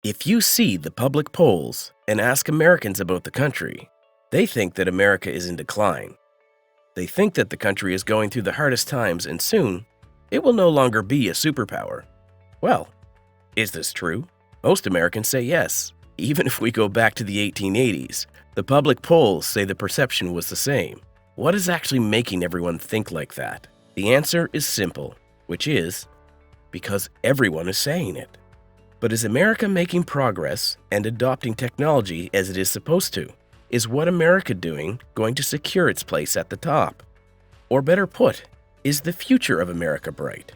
If you see the public polls and ask Americans about the country, they think that America is in decline. They think that the country is going through the hardest times and soon, it will no longer be a superpower. Well, is this true? Most Americans say yes. Even if we go back to the 1880s, the public polls say the perception was the same. What is actually making everyone think like that? The answer is simple, which is because everyone is saying it. But is America making progress and adopting technology as it is supposed to? Is what America doing going to secure its place at the top? Or better put, is the future of America bright?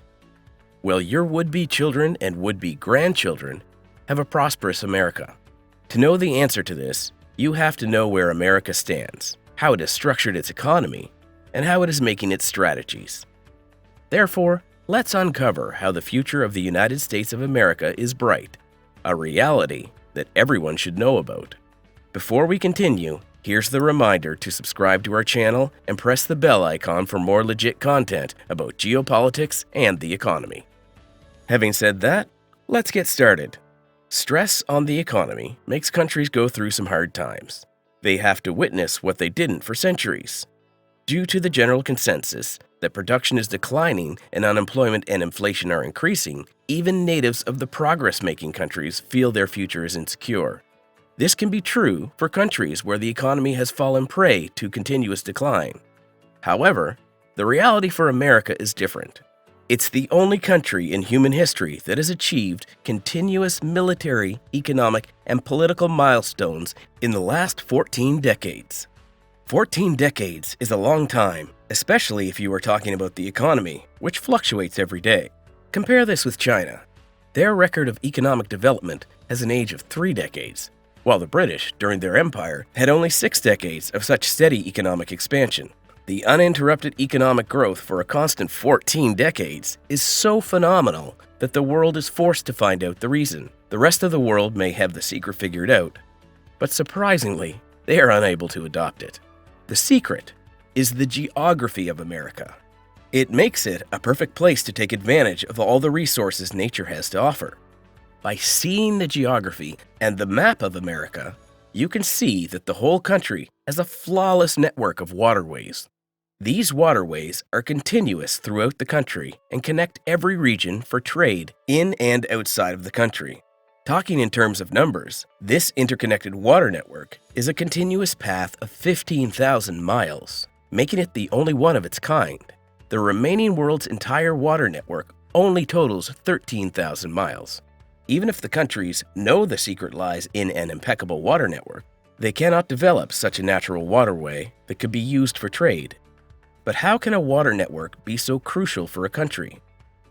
Well, your would-be children and would-be grandchildren have a prosperous America. To know the answer to this, you have to know where America stands, how it has structured its economy, and how it is making its strategies. Therefore, let's uncover how the future of the United States of America is bright, a reality that everyone should know about. Before we continue, here's the reminder to subscribe to our channel and press the bell icon for more legit content about geopolitics and the economy. Having said that, let's get started. Stress on the economy makes countries go through some hard times. They have to witness what they didn't for centuries. Due to the general consensus that production is declining and unemployment and inflation are increasing, even natives of the progress-making countries feel their future is insecure. This can be true for countries where the economy has fallen prey to continuous decline. However, the reality for America is different. It's the only country in human history that has achieved continuous military, economic, and political milestones in the last 14 decades. 14 decades is a long time, especially if you are talking about the economy, which fluctuates every day. Compare this with China. Their record of economic development has an age of 3 decades, while the British, during their empire, had only 6 decades of such steady economic expansion. The uninterrupted economic growth for a constant 14 decades is so phenomenal that the world is forced to find out the reason. The rest of the world may have the secret figured out, but surprisingly, they are unable to adopt it. The secret is the geography of America. It makes it a perfect place to take advantage of all the resources nature has to offer. By seeing the geography and the map of America, you can see that the whole country has a flawless network of waterways. These waterways are continuous throughout the country and connect every region for trade in and outside of the country. Talking in terms of numbers, this interconnected water network is a continuous path of 15,000 miles, making it the only one of its kind. The remaining world's entire water network only totals 13,000 miles. Even if the countries know the secret lies in an impeccable water network, they cannot develop such a natural waterway that could be used for trade. But how can a water network be so crucial for a country?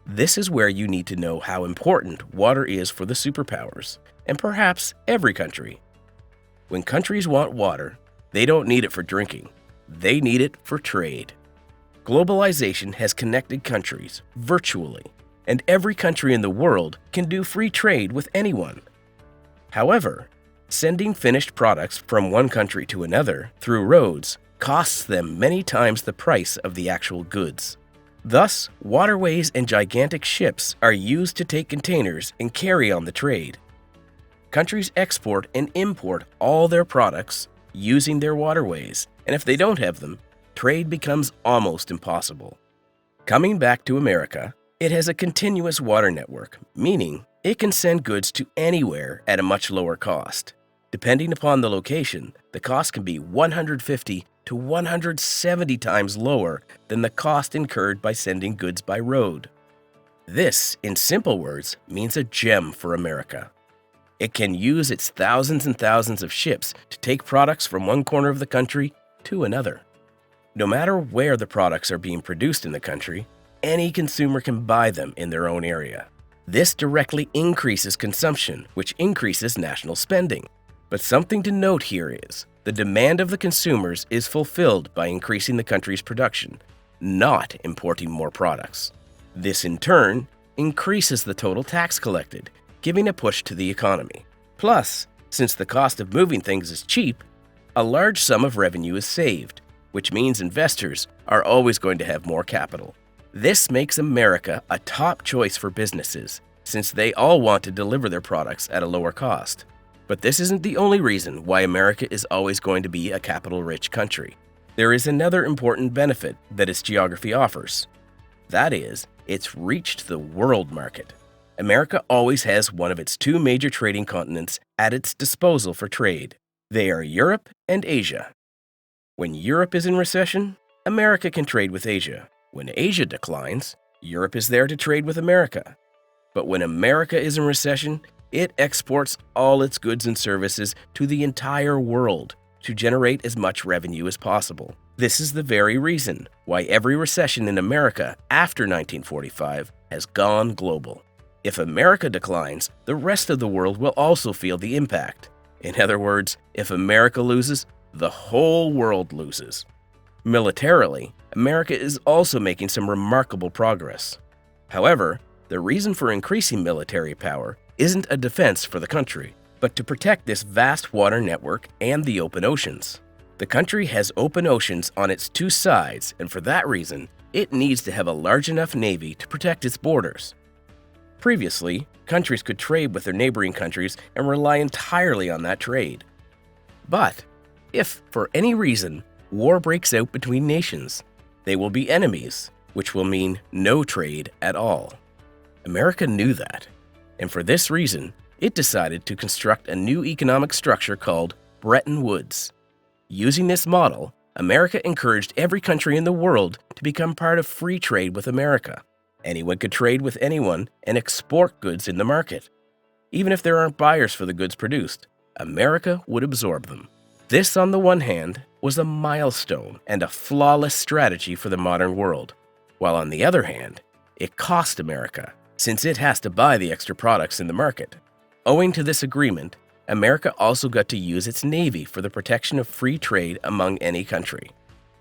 This is where you need to know how important water is for the superpowers, and perhaps every country. When countries want water, they don't need it for drinking. They need it for trade. Globalization has connected countries virtually, and every country in the world can do free trade with anyone. However, sending finished products from one country to another through roads costs them many times the price of the actual goods. Thus, waterways and gigantic ships are used to take containers and carry on the trade. Countries export and import all their products using their waterways, and if they don't have them, trade becomes almost impossible. Coming back to America, it has a continuous water network, meaning it can send goods to anywhere at a much lower cost. Depending upon the location, the cost can be 150 to 170 times lower than the cost incurred by sending goods by road. This, in simple words, means a gem for America. It can use its thousands and thousands of ships to take products from one corner of the country to another. No matter where the products are being produced in the country, any consumer can buy them in their own area. This directly increases consumption, which increases national spending. But something to note here is, the demand of the consumers is fulfilled by increasing the country's production, not importing more products. This in turn increases the total tax collected, giving a push to the economy. Plus, since the cost of moving things is cheap, a large sum of revenue is saved, which means investors are always going to have more capital. This makes America a top choice for businesses, since they all want to deliver their products at a lower cost. But this isn't the only reason why America is always going to be a capital-rich country. There is another important benefit that its geography offers. That is, it's reached the world market. America always has one of its two major trading continents at its disposal for trade. They are Europe and Asia. When Europe is in recession, America can trade with Asia. When Asia declines, Europe is there to trade with America. But when America is in recession, it exports all its goods and services to the entire world to generate as much revenue as possible. This is the very reason why every recession in America after 1945 has gone global. If America declines, the rest of the world will also feel the impact. In other words, if America loses, the whole world loses. Militarily, America is also making some remarkable progress. However, the reason for increasing military power isn't a defense for the country, but to protect this vast water network and the open oceans. The country has open oceans on its two sides, and for that reason, it needs to have a large enough navy to protect its borders. Previously, countries could trade with their neighboring countries and rely entirely on that trade. But if, for any reason, war breaks out between nations, they will be enemies, which will mean no trade at all. America knew that, and for this reason, it decided to construct a new economic structure called Bretton Woods. Using this model, America encouraged every country in the world to become part of free trade with America. Anyone could trade with anyone and export goods in the market. Even if there aren't buyers for the goods produced, America would absorb them. This, on the one hand, was a milestone and a flawless strategy for the modern world, while on the other hand, it cost America, since it has to buy the extra products in the market. Owing to this agreement, America also got to use its navy for the protection of free trade among any country.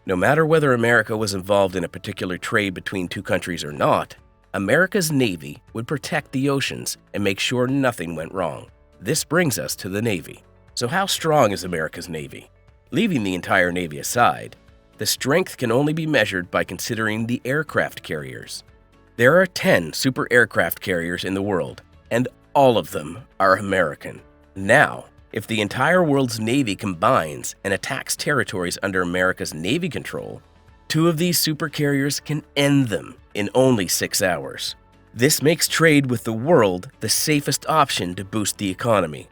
No matter whether America was involved in a particular trade between two countries or not, America's navy would protect the oceans and make sure nothing went wrong. This brings us to the Navy. So how strong is America's Navy? Leaving the entire Navy aside, the strength can only be measured by considering the aircraft carriers. There are 10 super aircraft carriers in the world, and all of them are American. Now, if the entire world's Navy combines and attacks territories under America's Navy control, 2 of these super carriers can end them in only 6 hours. This makes trade with the world the safest option to boost the economy.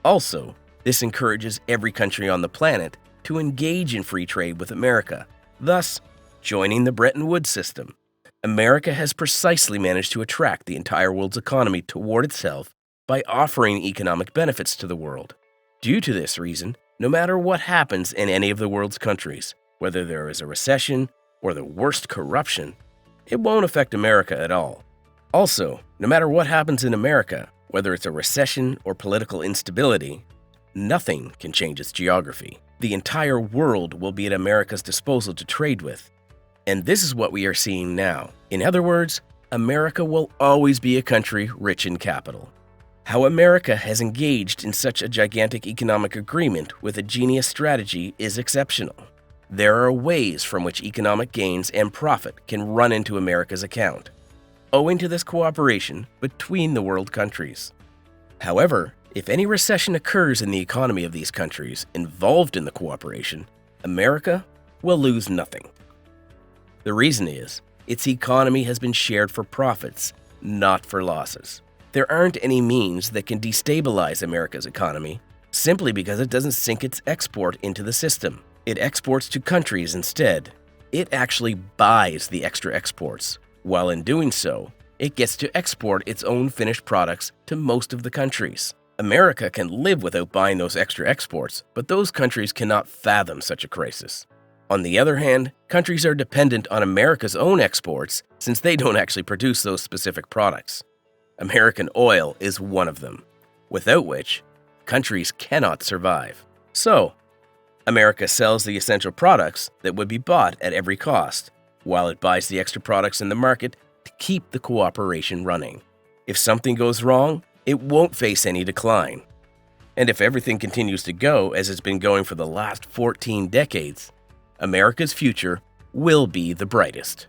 Also, this encourages every country on the planet to engage in free trade with America, thus joining the Bretton Woods system. America has precisely managed to attract the entire world's economy toward itself by offering economic benefits to the world. Due to this reason, no matter what happens in any of the world's countries, whether there is a recession or the worst corruption, it won't affect America at all. Also, no matter what happens in America, whether it's a recession or political instability, nothing can change its geography. The entire world will be at America's disposal to trade with. And this is what we are seeing now. In other words, America will always be a country rich in capital. How America has engaged in such a gigantic economic agreement with a genius strategy is exceptional. There are ways from which economic gains and profit can run into America's account, owing to this cooperation between the world countries. However, if any recession occurs in the economy of these countries involved in the cooperation, America will lose nothing. The reason is, its economy has been shared for profits, not for losses. There aren't any means that can destabilize America's economy simply because it doesn't sink its export into the system. It exports to countries instead. It actually buys the extra exports. While in doing so, it gets to export its own finished products to most of the countries. America can live without buying those extra exports, but those countries cannot fathom such a crisis. On the other hand, countries are dependent on America's own exports since they don't actually produce those specific products. American oil is one of them, without which countries cannot survive. So, America sells the essential products that would be bought at every cost, while it buys the extra products in the market to keep the cooperation running. If something goes wrong, it won't face any decline. And if everything continues to go as it's been going for the last 14 decades, America's future will be the brightest.